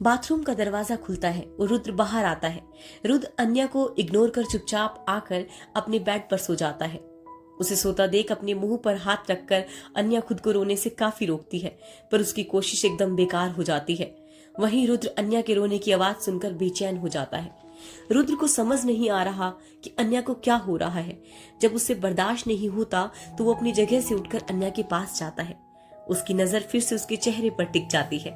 Bathroom का दरवाजा खुलता है और रुद्र बाहर आता है। रुद्र अन्या को इग्नोर कर चुपचाप आकर अपने बेड पर सो जाता है। उसे सोता देख अपने मुंह पर हाथ रखकर अन्या खुद को रोने से काफी रोकती है, पर उसकी कोशिश एकदम बेकार हो जाती है। वहीं रुद्र अन्या के रोने की आवाज सुनकर बेचैन हो जाता है। रुद्र को समझ नहीं आ रहा कि अन्या को क्या हो रहा है। जब उसे बर्दाश्त नहीं होता तो वो अपनी जगह से उठकर अन्या के पास जाता है। उसकी नजर फिर से उसके चेहरे पर टिक जाती है।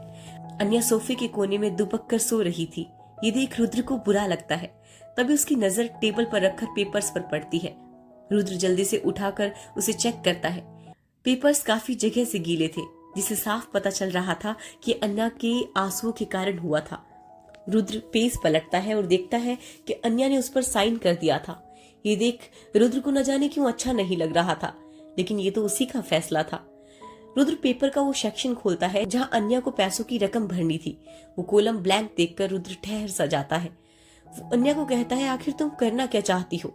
अन्या सोफे के कोने में दुबक कर सो रही थी। ये देख रुद्र को बुरा लगता है। तभी उसकी नजर टेबल पर रखकर पेपर्स पर पड़ती है। रुद्र जल्दी से उठाकर उसे चेक करता है। पेपर्स काफी जगह से गीले थे, जिसे साफ पता चल रहा था कि अन्या के आंसुओं के कारण हुआ था। रुद्र पेज पलटता है और देखता है कि अन्या ने उस पर साइन कर दिया था। ये देख रुद्र को न जाने क्यों अच्छा नहीं लग रहा था, लेकिन ये तो उसी का फैसला था। रुद्र पेपर का वो सेक्शन खोलता है जहां अन्या को पैसों की रकम भरनी थी। वो कॉलम ब्लैंक देखकर रुद्र ठहर सा जाता है। वो अन्या को कहता है, आखिर तुम करना क्या चाहती हो?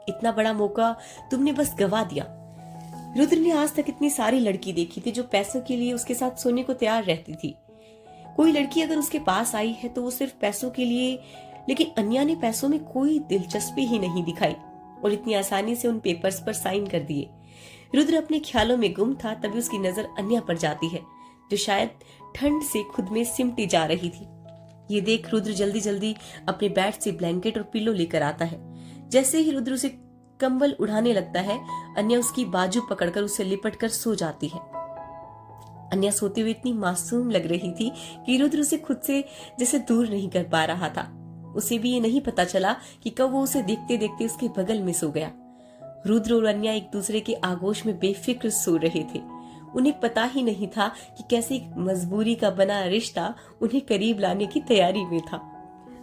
इतना बड़ा मौका तुमने बस गवा दिया। रुद्र ने आज तक इतनी सारी लड़की देखी थी जो पैसों के लिए उसके साथ सोने को तैयार रहती थी। कोई लड़की अगर उसके पास आई है तो वो सिर्फ पैसों के लिए, लेकिन अन्या ने पैसों में कोई दिलचस्पी ही नहीं दिखाई और इतनी आसानी से उन पेपर्स पर साइन कर दिए। रुद्र अपने ख्यालों में गुम था। तभी उसकी नजर अन्या पर जाती है, जो शायद ठंड से खुद में सिमटी जा रही थी। ये देख रुद्र जल्दी जल्दी अपने बेड से ब्लैंकेट और पिलो लेकर आता है। जैसे ही रुद्र उसे कंबल उड़ाने लगता है, अन्या उसकी बाजू पकड़कर उसे लिपटकर सो जाती है। अन्या सोते हुए इतनी मासूम लग रही थी कि रुद्र उसे खुद से जैसे दूर नहीं कर पा रहा था। उसे भी ये नहीं पता चला कि कब वो उसे देखते देखते उसके बगल में सो गया। रुद्र और अन्या एक दूसरे के आगोश में बेफिक्र सो रहे थे। उन्हें पता ही नहीं था कि कैसे एक मजबूरी का बना रिश्ता उन्हें करीब लाने की तैयारी में था।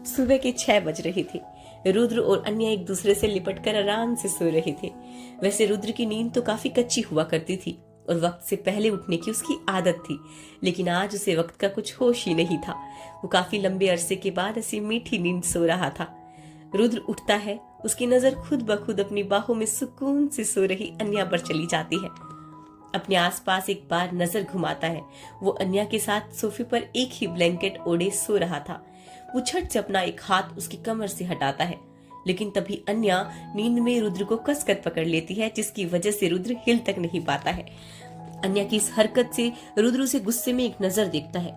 सुबह के 6 बज रहे थे। रुद्र और अन्या एक दूसरे से लिपटकर आराम से सो रहे थे। वैसे रुद्र की नींद तो काफी कच्ची हुआ करती थी और वक्त से पहले उठने की उसकी आदत थी, लेकिन आज उसे वक्त का कुछ होश ही नहीं था। वो काफी लंबे अरसे के बाद ऐसी मीठी नींद सो रहा था। रुद्र उठता है। उसकी नजर खुद ब खुद अपनी बाहों में सुकून से सो रही अन्या पर चली जाती है। अपने आसपास एक बार नजर घुमाता है। वो अन्या के साथ सोफे पर एक ही ब्लैंकेट ओढ़े सो रहा था। वो झट से अपना एक हाथ उसकी कमर से हटाता है, लेकिन तभी अन्या नींद में रुद्र को कसकर पकड़ लेती है, जिसकी वजह से रुद्र हिल तक नहीं पाता है। अन्या की इस हरकत से रुद्र उसे गुस्से में एक नजर देखता है,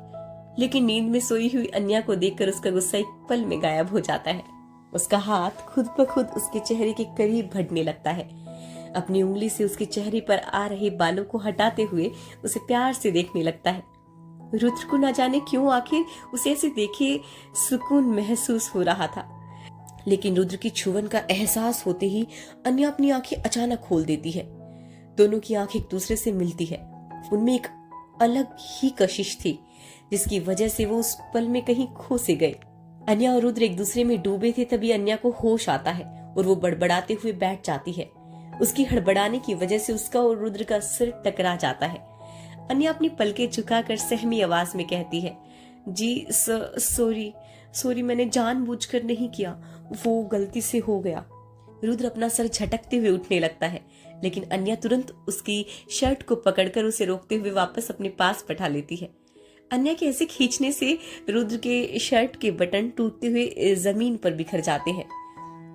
लेकिन नींद में सोई हुई अन्या को देखकर उसका गुस्सा एक पल में गायब हो जाता है। उसका हाथ खुद ब खुद उसके चेहरे के करीब बढ़ने लगता है। अपनी उंगली से उसके चेहरे पर आ रहे बालों को हटाते हुए उसे प्यार से देखने लगता है। रुद्र को न जाने क्यों आखिर उसे ऐसे देखे सुकून महसूस हो रहा था, लेकिन रुद्र की छुवन का एहसास होते ही अन्या अपनी आंखें अचानक खोल देती है। दोनों की आंखें एक दूसरे से मिलती है। उनमें एक अलग ही कशिश थी, जिसकी वजह से वो उस पल में कहीं खो से गए। अन्या और रुद्र एक दूसरे में डूबे थे। तभी अन्या को होश आता है और वो बड़बड़ाते हुए बैठ जाती है। उसकी हड़बड़ाने की वजह से उसका और रुद्र का सिर टकरा जाता है। अन्या अपनी पलकें झुकाकर सहमी आवाज में कहती है, जी सॉरी, मैंने जानबूझकर नहीं किया, वो गलती से हो गया। रुद्र अपना सर झटकते हुए उठने लगता है, लेकिन अन्या तुरंत उसकी शर्ट को पकड़कर उसे रोकते हुए वापस अपने पास बैठा लेती है। अन्या के ऐसे खींचने से रुद्र के शर्ट के बटन टूटते हुए जमीन पर बिखर जाते हैं।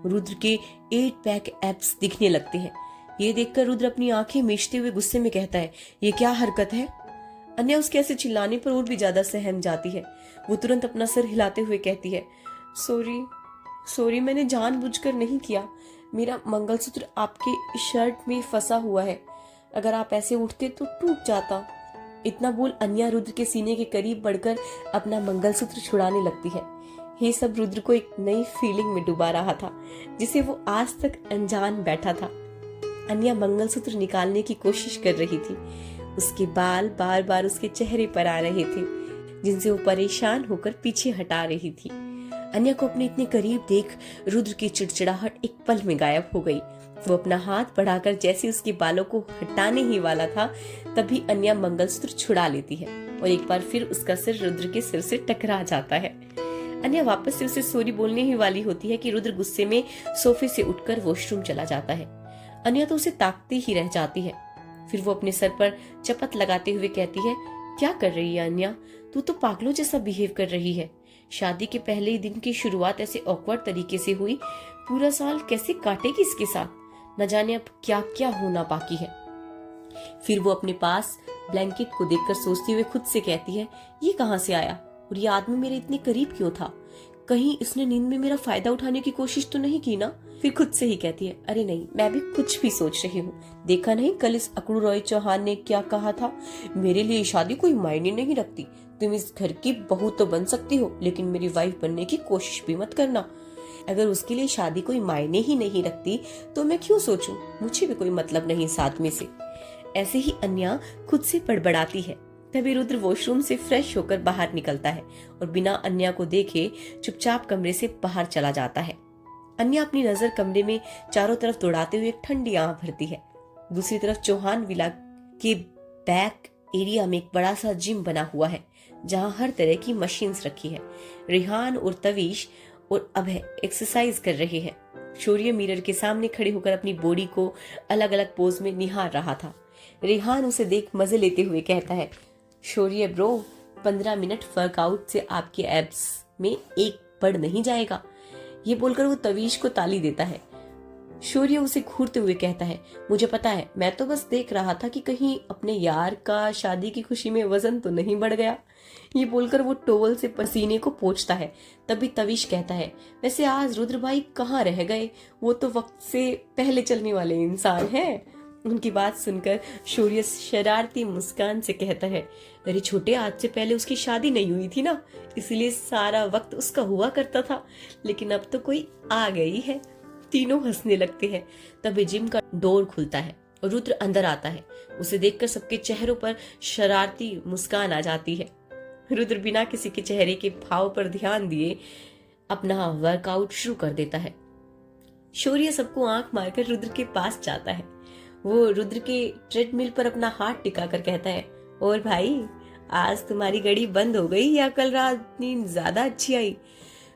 रुद्र के 8 पैक एब्स दिखने लगते हैं। ये देखकर रुद्र अपनी आंखें मीचते हुए गुस्से में कहता है, ये क्या हरकत है? अन्या उसके ऐसे चिल्लाने पर और भी ज्यादा सहम जाती है। वो तुरंत अपना सर हिलाते हुए कहती है, सॉरी, मैंने जानबूझकर नहीं किया। मेरा मंगलसूत्र आपके शर्ट में फंसा हुआ है, अगर आप ऐसे उठते तो टूट जाता। इतना बोल अन्या रुद्र के सीने के करीब बढ़कर अपना मंगलसूत्र छुड़ाने लगती है। ये सब रुद्र को एक नई फीलिंग में डुबा रहा था, जिसे वो आज तक अनजान बैठा था। अन्या मंगलसूत्र निकालने की कोशिश कर रही थी। उसके बाल बार बार उसके चेहरे पर आ रहे थे, जिनसे वो परेशान होकर पीछे हटा रही थी। अन्या को अपने इतने करीब देख रुद्र की चिड़चिड़ाहट एक पल में गायब हो गई। वो अपना हाथ बढ़ाकर जैसे उसके बालों को हटाने ही वाला था, तभी अन्या मंगलसूत्र छुड़ा लेती है और एक बार फिर उसका सिर रुद्र के सिर से टकरा जाता है। अन्या वापस से उसे सॉरी बोलने ही वाली होती है कि रुद्र गुस्से में सोफे से उठकर वॉशरूम चला जाता है। अन्या तो उसे ताकती ही रह जाती है। फिर वो अपने सर पर चपत लगाते हुए कहती है, क्या कर रही है अन्या? तू तो पागलों जैसा बिहेव कर रही है। शादी के पहले ही दिन की शुरुआत ऐसे ऑकवर्ड तरीके से हुई, पूरा साल कैसे काटेगी इसके साथ, न जाने अब क्या क्या होना बाकी है। फिर वो अपने पास ब्लैंकेट को देखकर सोचते हुए खुद से कहती है, ये कहाँ से आया और ये आदमी मेरे इतने करीब क्यों था, कहीं इसने नींद में मेरा फायदा उठाने की कोशिश तो नहीं की ना। फिर खुद से ही कहती है, अरे नहीं, मैं भी कुछ भी सोच रही हूँ, देखा नहीं कल इस अकड़ू रॉय चौहान ने क्या कहा था, मेरे लिए शादी कोई मायने नहीं रखती, तुम इस घर की बहू तो बन सकती हो लेकिन मेरी वाइफ बनने की कोशिश भी मत करना। अगर उसके लिए शादी कोई मायने ही नहीं रखती तो मैं क्यों सोचूं, मुझे भी कोई मतलब नहीं साथ में से। ऐसे ही अन्या खुद से बड़बड़ाती है। तभी रुद्र वॉशरूम से फ्रेश होकर बाहर निकलता है और बिना अन्या को देखे चुपचाप कमरे से बाहर चला जाता है। अन्या अपनी नजर कमरे में चारों तरफ दौड़ाते हुए एक ठंडी आंख भरती है। दूसरी तरफ चौहान विला के बैक एरिया में एक बड़ा सा जिम बना हुआ है जहां हर तरह की मशीन्स रखी है। रेहान और तवीश और अभय एक्सरसाइज कर रहे हैं। शौर्य मिरर के सामने खड़े होकर अपनी बॉडी को अलग अलग पोज में निहार रहा था। रेहान उसे देख मजे लेते हुए कहता है, शौर्य ब्रो, 15 मिनट वर्कआउट से आपके एब्स में एक बढ़ नहीं जाएगा। ये बोलकर वो तवीश को ताली देता है। शौर्य उसे घूरते हुए कहता है, मुझे पता है, मैं तो बस देख रहा था कि कहीं अपने यार का शादी की खुशी में वजन तो नहीं बढ़ गया। ये बोलकर वो टोवल से पसीने को पोंछता है। तभी तवीश कहता है, वैसे आज रुद्र भाई कहाँ रह गए, वो तो वक्त से पहले चलने वाले इंसान हैं। उनकी बात सुनकर शौर्य शरारती मुस्कान से कहता है, अरे छोटे, आज से पहले उसकी शादी नहीं हुई थी ना, इसलिए सारा वक्त उसका हुआ करता था, लेकिन अब तो कोई आ गई है। तीनों हंसने लगते हैं। तभी जिम का डोर खुलता है और रुद्र अंदर आता है। उसे देखकर सबके चेहरों पर शरारती मुस्कान आ जाती है। रुद्र बिना किसी के चेहरे के भाव पर ध्यान दिए अपना वर्कआउट शुरू कर देता है। शौर्य सबको आंख मारकर रुद्र के पास जाता है। वो रुद्र के ट्रेडमिल पर अपना हाथ टिकाकर कहता है, और भाई, आज तुम्हारी घड़ी बंद हो गई या कल रात नींद ज्यादा अच्छी आई।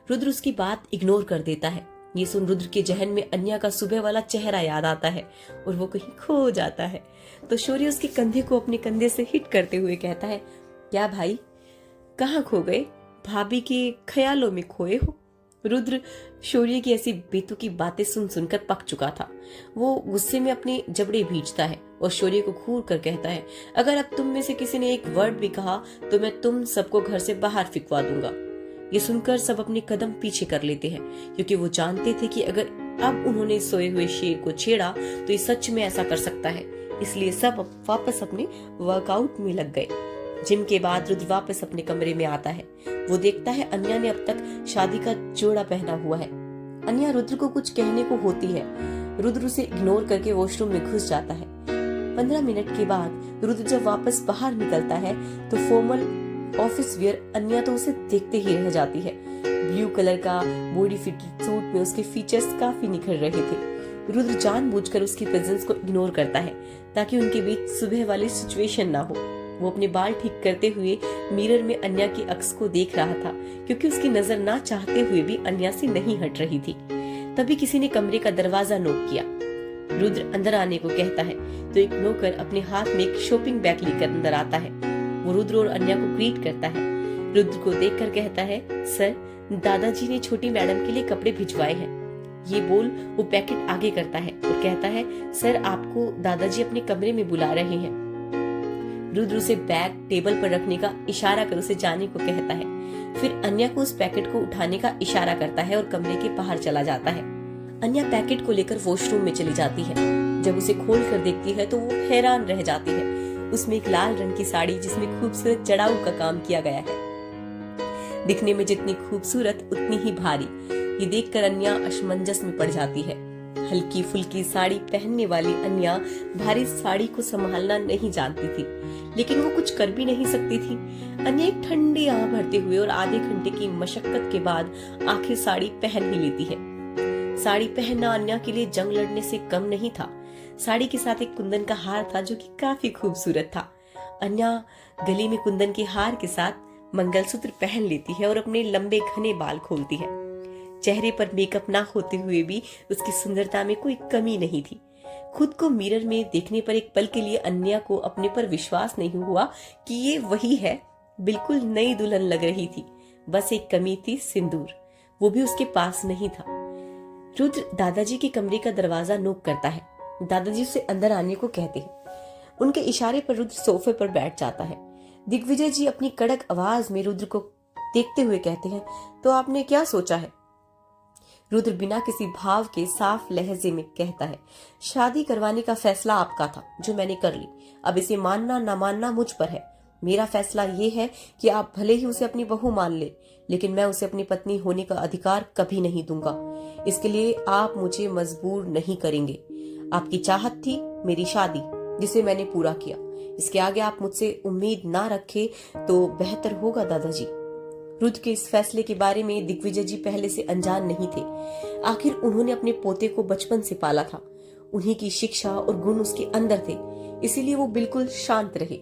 रुद्र उसकी बात इग्नोर कर देता है। ये सुन रुद्र के जहन में अन्या का सुबह वाला चेहरा याद आता है और वो कहीं खो जाता है। तो शौर्य उसके कंधे को अपने कंधे से हिट करते हुए कहता है, क्या भाई, कहाँ खो गए, भाभी के ख्यालों में खोए हो। रुद्र शौर्य की ऐसी बेतुकी बातें सुन सुनकर पक चुका था। वो गुस्से में अपने जबड़े भींचता है और शौर्य को घूर कर कहता है, अगर अब तुम में से किसी ने एक वर्ड भी कहा तो मैं तुम सबको घर से बाहर फिकवा दूंगा। ये सुनकर सब अपने कदम पीछे कर लेते हैं, क्योंकि वो जानते थे कि अगर अब उन्होंने सोए हुए शेर को छेड़ा तो ये सच में ऐसा कर सकता है। इसलिए सब वापस अपने वर्कआउट में लग गए। जिम के बाद रुद्र वापस अपने कमरे में आता है। वो देखता है अन्या ने अब तक शादी का जोड़ा पहना हुआ है। अन्या रुद्र को कुछ कहने को होती है। रुद्र उसे इग्नोर करके वॉशरूम में घुस जाता है। 15 मिनट के बाद रुद्र जब वापस बाहर निकलता है तो फॉर्मल ऑफिस वियर अन्या तो उसे देखते ही रह जाती है। ब्लू कलर का बॉडी फिटेड सूट में उसके फीचर्स काफी निखर रहे थे। रुद्र जानबूझकर उसकी प्रेजेंस को इग्नोर करता है ताकि उनके बीच सुबह वाली सिचुएशन ना हो। वो अपने बाल ठीक करते हुए मिरर में अन्या की अक्स को देख रहा था, क्योंकि उसकी नजर ना चाहते हुए भी अन्या से नहीं हट रही थी। तभी किसी ने कमरे का दरवाजा नॉक किया। रुद्र अंदर आने को कहता है तो एक नौकर अपने हाथ में एक शॉपिंग बैग लेकर अंदर आता है। वो रुद्र और अन्या को ग्रीट करता है। रुद्र को देखकर कहता है, सर, दादाजी ने छोटी मैडम के लिए कपड़े भिजवाए हैं। ये बोल वो पैकेट आगे करता है और कहता है, सर, आपको दादाजी अपने कमरे में बुला रहे हैं। रुद्र उसे बैग टेबल पर रखने का इशारा कर उसे जाने को कहता है। फिर अन्या को उस पैकेट को उठाने का इशारा करता है और कमरे के बाहर चला जाता है। अन्या पैकेट को लेकर वॉशरूम में चली जाती है। जब उसे खोल कर देखती है तो वो हैरान रह जाती है। उसमें एक लाल रंग की साड़ी जिसमें खूबसूरत जड़ाऊ का काम किया गया है। दिखने में जितनी खूबसूरत उतनी ही भारी। ये देखकर अन्या असमंजस में पड़ जाती है। हल्की फुल्की साड़ी पहनने वाली अन्या भारी साड़ी को संभालना नहीं जानती थी, लेकिन वो कुछ कर भी नहीं सकती थी। अन्या एक ठंडी आह भरते हुए और आधे घंटे की मशक्कत के बाद आखिर साड़ी पहन ही लेती है। साड़ी पहनना अन्या के लिए जंग लड़ने से कम नहीं था। साड़ी के साथ एक कुंदन का हार था जो कि काफी खूबसूरत था। अन्या गले में कुंदन के हार के साथ मंगलसूत्र पहन लेती है और अपने लंबे घने बाल खोलती है। चेहरे पर मेकअप ना होते हुए भी उसकी सुंदरता में कोई कमी नहीं थी। खुद को मिरर में देखने पर एक पल के लिए अन्या को अपने पर विश्वास नहीं हुआ कि ये वही है। बिल्कुल नई दुल्हन लग रही थी। बस एक कमी थी, सिंदूर, वो भी उसके पास नहीं था। रुद्र दादाजी के कमरे का दरवाजा नोक करता है। दादाजी उसे अंदर आने को कहते हैं। उनके इशारे पर रुद्र सोफे पर बैठ जाता है। दिग्विजय जी अपनी कड़क आवाज में रुद्र को देखते हुए कहते हैं, तो आपने क्या सोचा है? रुद्र बिना किसी भाव के साफ लहजे में कहता है, शादी करवाने का फैसला आपका था, जो मैंने कर ली। अब इसे मानना ना मानना मुझ पर है। मेरा फैसला ये है कि आप भले ही उसे अपनी बहू मान ले, लेकिन मैं उसे अपनी पत्नी होने का अधिकार कभी नहीं दूंगा। इसके लिए आप मुझे मजबूर नहीं करेंगे। आपकी चाहत थी मेरी शादी, जिसे मैंने पूरा किया। इसके आगे आप मुझसे उम्मीद ना रखें तो बेहतर होगा दादाजी। रुद्र के इस फैसले के बारे में दिग्विजय जी पहले से अनजान नहीं थे। आखिर उन्होंने अपने पोते को बचपन से पाला था। उन्हीं की शिक्षा और गुण उसके अंदर थे, इसीलिए वो बिल्कुल शांत रहे।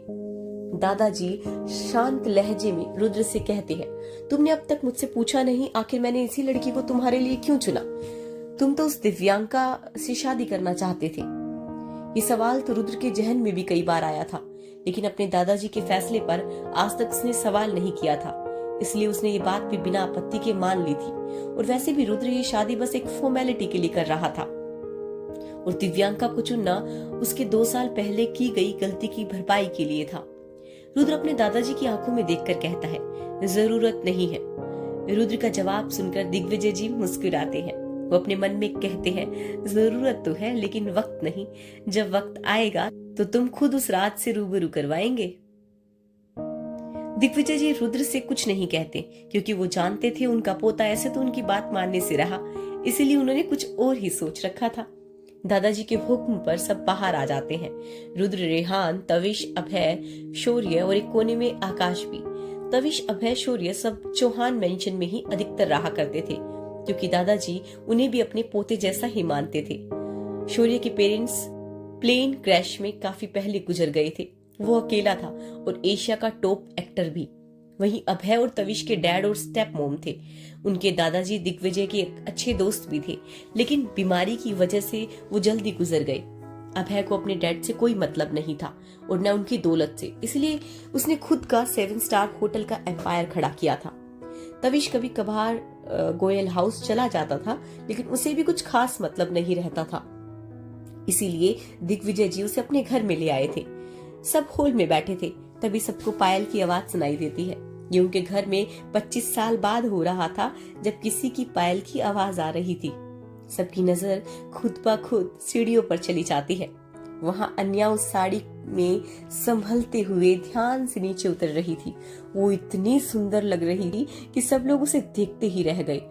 दादाजी शांत लहजे में रुद्र से कहते हैं, तुमने अब तक मुझसे पूछा नहीं आखिर मैंने इसी लड़की को तुम्हारे लिए क्यों चुना? तुम तो उस दिव्यांका से शादी करना चाहते थे। ये सवाल तो रुद्र के जहन में भी कई बार आया था, लेकिन अपने दादाजी के फैसले पर आज तक उसने सवाल नहीं किया था, इसलिए उसने ये बात भी बिना आपत्ति के मान ली थी। और वैसे भी रुद्र ये शादी बस एक फॉर्मेलिटी के लिए कर रहा था, और दिव्यांका को चुनना उसके 2 साल पहले की गई गलती की भरपाई के लिए था। रुद्र अपने दादाजी की आंखों में देखकर कहता है, जरूरत नहीं है। रुद्र का जवाब सुनकर दिग्विजय जी मुस्कुराते हैं। वो अपने मन में कहते हैं, जरूरत तो है लेकिन वक्त नहीं। जब वक्त आएगा तो तुम खुद उस रात से रूबरू करवाएंगे। दिग्विजय जी रुद्र से कुछ नहीं कहते, क्योंकि वो जानते थे उनका पोता ऐसे तो उनकी बात मानने से रहा, इसीलिए उन्होंने कुछ और ही सोच रखा था। दादाजी के हुक्म पर सब बाहर आ जाते हैं। रुद्र, रेहान, तविश, अभय, शौर्य और एक कोने में आकाश भी। तविश, अभय, शौर्य सब चौहान मेंशन में ही अधिकतर रहा करते थे, क्योंकि दादाजी उन्हें भी अपने पोते जैसा ही मानते थे। शौर्य के पेरेंट्स प्लेन क्रैश में काफी पहले गुजर गए थे। वो अकेला था और एशिया का टॉप एक्टर भी। वहीं अभय और तविश के डैड और स्टेप मॉम थे। उनके दादाजी दिग्विजय के एक अच्छे दोस्त भी थे, लेकिन बीमारी की वजह से वो जल्दी गुजर गए। अभय को अपने डैड से कोई मतलब नहीं था और न उनकी दौलत से, इसलिए उसने खुद का 7 स्टार होटल का एम्पायर खड़ा किया था। तविश कभी कभार गोयल हाउस चला जाता था, लेकिन उसे भी कुछ खास मतलब नहीं रहता था, इसीलिए दिग्विजय जी उसे अपने घर में ले आए थे। सब हॉल में बैठे थे, तभी सबको पायल की आवाज सुनाई देती है। ये उनके घर में 25 साल बाद हो रहा था, जब किसी की पायल की आवाज आ रही थी। सबकी नजर खुद ब खुद सीढ़ियों पर चली जाती है। वहां अन्या उस साड़ी में संभलते हुए ध्यान से नीचे उतर रही थी। वो इतनी सुंदर लग रही थी कि सब लोग उसे देखते ही रह गए,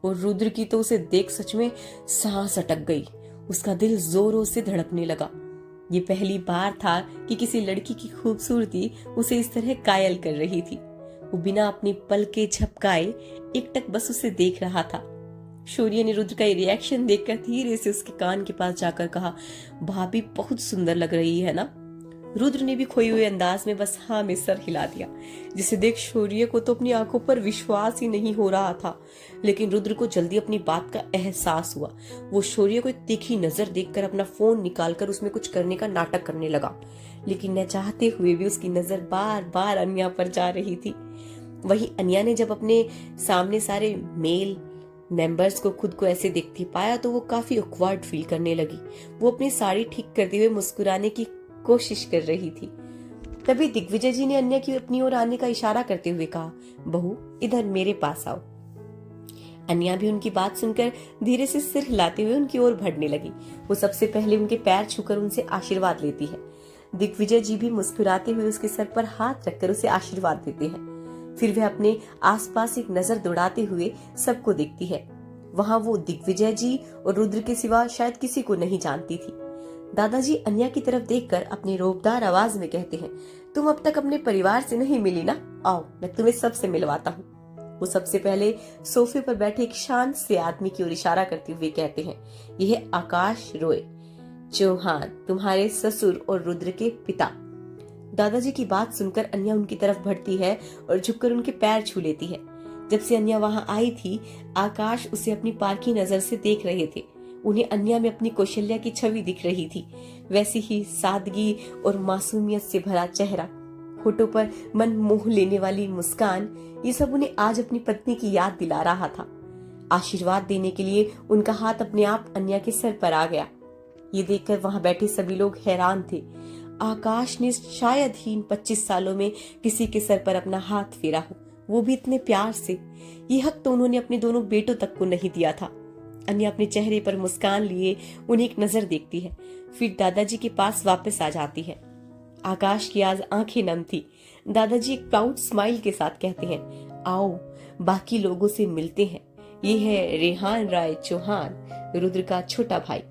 और रुद्र की तो उसे देख सच में सांस अटक गई। उसका दिल जोरों से धड़कने लगा। ये पहली बार था कि किसी लड़की की खूबसूरती उसे इस तरह कायल कर रही थी। वो बिना अपनी पलकें झपकाए एकटक बस उसे देख रहा था। शौर्य ने रुद्र का रिएक्शन देखकर धीरे से उसके कान के पास जाकर कहा, भाभी बहुत सुंदर लग रही है ना? रुद्र ने भी खोए हुए अंदाज में बस हाँ में सर हिला दिया, जिसे देख शौर्य को तो अपनी आंखों पर विश्वास ही नहीं हो रहा था। लेकिन रुद्र को जल्दी अपनी बात का एहसास हुआ। वो शौर्य को एक तीखी नजर देखकर अपना फोन निकालकर उसमें कुछ करने का नाटक करने लगा, लेकिन न चाहते हुए भी उसकी नजर बार बार अन्या पर जा रही थी। वहीं अन्या ने जब अपने सामने सारे मेल मेंबर्स को खुद को ऐसे देखते पाया तो वो काफी ऑकवर्ड फील करने लगी। वो अपनी साड़ी ठीक करते हुए मुस्कुराने की कोशिश कर रही थी। तभी दिग्विजय जी ने अन्या की अपनी ओर आने का इशारा करते हुए कहा, बहू इधर मेरे पास आओ। अन्या भी उनकी बात सुनकर धीरे से सिर हिलाते हुए उनकी ओर बढ़ने लगी। वो सबसे पहले उनके पैर छूकर उनसे आशीर्वाद लेती है। दिग्विजय जी भी मुस्कुराते हुए उसके सर पर हाथ रखकर उसे आशीर्वाद देते हैं। फिर वह अपने आसपास एक नजर दौड़ाते हुए सबको देखती है। वहां वो दिग्विजय जी और रुद्र के सिवा शायद किसी को नहीं जानती थी। दादाजी अन्या की तरफ देखकर अपनी रोबदार आवाज में कहते हैं, तुम अब तक अपने परिवार से नहीं मिली ना? आओ मैं तुम्हें सबसे मिलवाता हूँ। वो सबसे पहले सोफे पर बैठे एक शांत से आदमी की ओर इशारा करते हुए कहते हैं, यह है आकाश रॉय चौहान, तुम्हारे ससुर और रुद्र के पिता। दादाजी की बात सुनकर अन्या उनकी तरफ बढ़ती है और झुककर उनके पैर छू लेती है। जब से अन्या वहां आई थी, आकाश उसे अपनी पारखी नजर से देख रहे थे। उन्हें अन्या में अपनी कौशल्या की छवि दिख रही थी, वैसी ही सादगी और मासूमियत से भरा चेहरा, होठों पर मन मोह लेने वाली मुस्कान, ये सब उन्हें आज अपनी पत्नी की याद दिला रहा था। आशीर्वाद देने के लिए उनका हाथ अपने आप अन्या के सर पर आ गया। ये देखकर वहां बैठे सभी लोग हैरान थे। आकाश ने शायद ही इन 25 सालों में किसी के सर पर अपना हाथ फेरा हो, वो भी इतने प्यार से। ये हक तो उन्होंने अपने दोनों बेटों तक को नहीं दिया था। अन्या अपने चेहरे पर मुस्कान लिए उन्हें एक नजर देखती है, फिर दादाजी के पास वापस आ जाती है। आकाश की आज आंखें नम थी। दादाजी एक प्राउड स्माइल के साथ कहते हैं, आओ बाकी लोगों से मिलते हैं। ये है रेहान राय चौहान, रुद्र का छोटा भाई।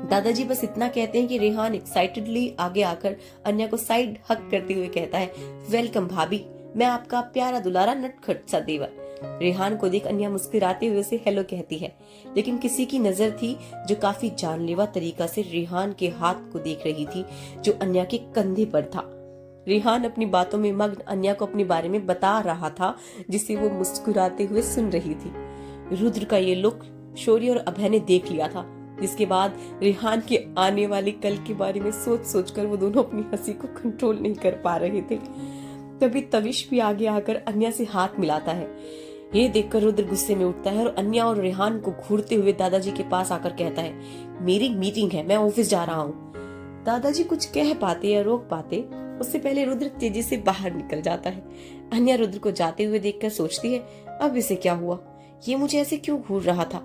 दादाजी बस इतना कहते हैं कि रेहान एक्साइटेडली आगे आकर अन्या को साइड हक करते हुए कहता है, वेलकम भाभी, मैं आपका प्यारा दुलारा नटखट सा देवर। रेहान को देख अन्या मुस्कुराते हुए उसे हेलो कहती है, लेकिन किसी की नजर थी जो काफी जानलेवा तरीका से रेहान के हाथ को देख रही थी जो अन्या के कंधे पर था। रेहान अपनी बातों में मग्न अन्या को अपने बारे में बता रहा था, जिसे वो मुस्कुराते हुए सुन रही थी। रुद्र का ये लुक शौर्य और अभय ने देख लिया था, जिसके बाद रेहान के आने वाले कल के बारे में सोच सोचकर वो दोनों अपनी हंसी को कंट्रोल नहीं कर पा रहे थे। तभी तविश भी आगे आकर अन्या से हाथ मिलाता है। ये देखकर रुद्र गुस्से में उठता है और अन्या और रेहान को घूरते हुए दादाजी के पास आकर कहता है, मेरी मीटिंग है, मैं ऑफिस जा रहा हूँ। दादाजी कुछ कह पाते या रोक पाते, उससे पहले रुद्र तेजी से बाहर निकल जाता है। अन्या रुद्र को जाते हुए देखकर सोचती है, अब इसे क्या हुआ, ये मुझे ऐसे क्यों घूर रहा था,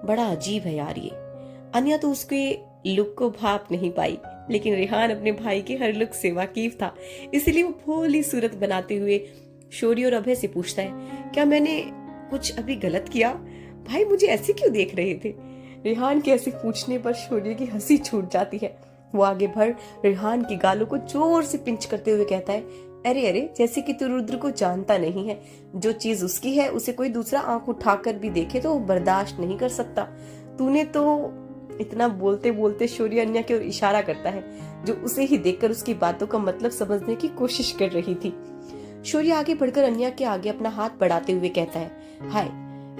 बड़ा अजीब है यार ये। अन्या तो उसके लुक को भाप नहीं पाई, लेकिन रेहान अपने भाई के हर लुक से वाकिफ था, इसलिए वो भोली सूरत बनाते हुए शौर्य और अभय से पूछता है, क्या मैंने कुछ अभी गलत किया? भाई मुझे ऐसे क्यों देख रहे थे? रेहान के ऐसे पूछने पर शौर्य की हंसी छूट जाती है। वो आगे बढ़ रेहान की गालों को जोर से पिंच करते हुए कहता है, अरे अरे, जैसे कि तू रुद्र को जानता नहीं है। जो चीज उसकी है उसे कोई दूसरा आंख उठाकर भी देखे तो वो बर्दाश्त नहीं कर सकता। तूने तो इतना बोलते बोलते शौर्य अन्या की ओर इशारा करता है, जो उसे ही देखकर उसकी बातों का मतलब समझने की कोशिश कर रही थी। शौर्य आगे बढ़कर अन्या के आगे अपना हाथ बढ़ाते हुए कहता है, हाय,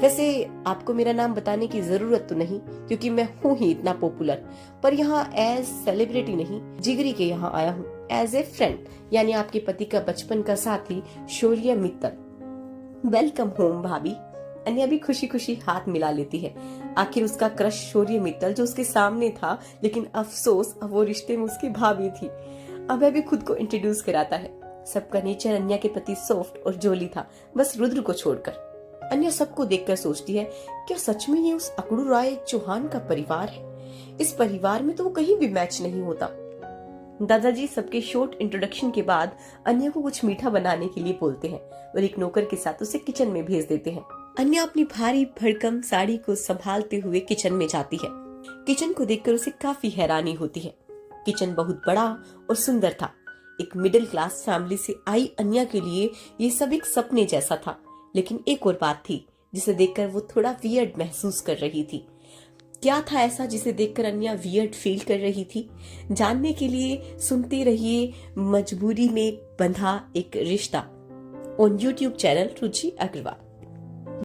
वैसे आपको मेरा नाम बताने की जरूरत तो नहीं, क्योंकि मैं हूँ ही इतना पॉपुलर, पर यहाँ एज सेलिब्रिटी नहीं, जिगरी के यहाँ आया हूँ एज ए फ्रेंड, यानी आपके पति का बचपन का साथी शौर्य मित्तल। वेलकम होम भाभी। अन्या भी खुशी खुशी हाथ मिला लेती है। आखिर उसका क्रश शौर्य मित्तल जो उसके सामने था, लेकिन अफसोस अब वो रिश्ते में उसकी भाभी थी। अभय भी खुद को इंट्रोड्यूस कराता है। सबका नेचर अन्या के प्रति सॉफ्ट और जोली था, बस रुद्र को छोड़कर। अन्या सबको देखकर सोचती है, क्या सच में ये उस अकड़ू राय चौहान का परिवार है? इस परिवार में तो वो कहीं भी मैच नहीं होता। दादाजी सबके शॉर्ट इंट्रोडक्शन के बाद अन्या को कुछ मीठा बनाने के लिए बोलते हैं और एक नौकर के साथ उसे किचन में भेज देते हैं। अन्या अपनी भारी भरकम साड़ी को संभालते हुए किचन में जाती है। किचन को देखकर उसे काफी हैरानी होती है। किचन बहुत बड़ा और सुंदर था। एक मिडिल क्लास फैमिली से आई अन्या के लिए ये सब एक सपने जैसा था, लेकिन एक और बात थी जिसे देखकर वो थोड़ा वियर्ड महसूस कर रही थी। क्या था ऐसा जिसे देखकर अन्या वियर्ड फील कर रही थी? जानने के लिए सुनते रहिए मजबूरी में बंधा एक रिश्ता on YouTube channel Ruchi Agarwal.